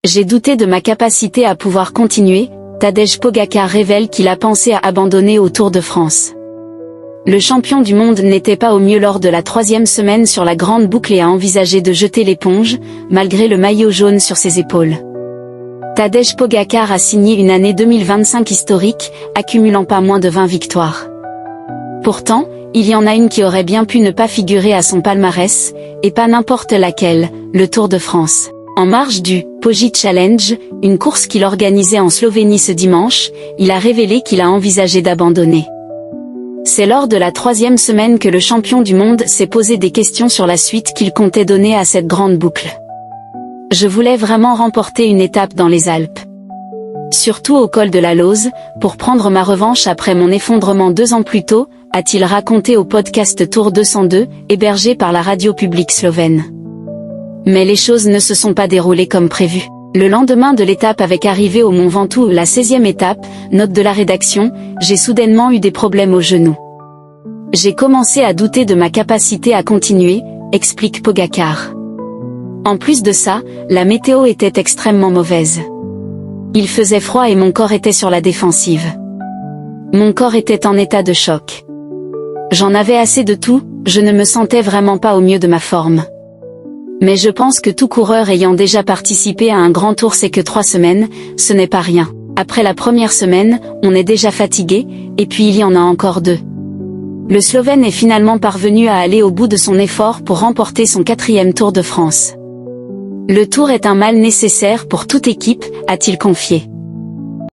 J'ai douté de ma capacité à pouvoir continuer. Tadej Pogačar révèle qu'il a pensé à abandonner au Tour de France. Le champion du monde n'était pas au mieux lors de la 3e semaine sur la grande boucle et a envisagé de jeter l'éponge, malgré le maillot jaune sur ses épaules. Tadej Pogačar a signé une année 2025 historique, accumulant pas moins de 20 victoires. Pourtant, il y en a une qui aurait bien pu ne pas figurer à son palmarès, et pas n'importe laquelle, le Tour de France. En marge du Pojie Challenge, une course qu'il organisait en Slovénie ce dimanche, il a révélé qu'il a envisagé d'abandonner. C'est lors de la 3e semaine que le champion du monde s'est posé des questions sur la suite qu'il comptait donner à cette grande boucle. Je voulais vraiment remporter une étape dans les Alpes. Surtout au col de la Lose, pour prendre ma revanche après mon effondrement 2 ans plus tôt, a-t-il raconté au podcast Tour 202, hébergé par la radio publique slovène. Mais les choses ne se sont pas déroulées comme prévu. Le lendemain de l'étape avec arrivée au Mont Ventoux, la 16e étape, note de la rédaction, j'ai soudainement eu des problèmes au genou. J'ai commencé à douter de ma capacité à continuer, explique Pogačar. En plus de ça, la météo était extrêmement mauvaise. Il faisait froid et mon corps était sur la défensive. Mon corps était en état de choc. J'en avais assez de tout, je ne me sentais vraiment pas au mieux de ma forme. Mais je pense que tout coureur ayant déjà participé à un grand tour sait que 3 semaines, ce n'est pas rien. Après la première semaine, on est déjà fatigué, et puis il y en a encore 2. Le Slovène est finalement parvenu à aller au bout de son effort pour remporter son 4e Tour de France. Le Tour est un mal nécessaire pour toute équipe, a-t-il confié.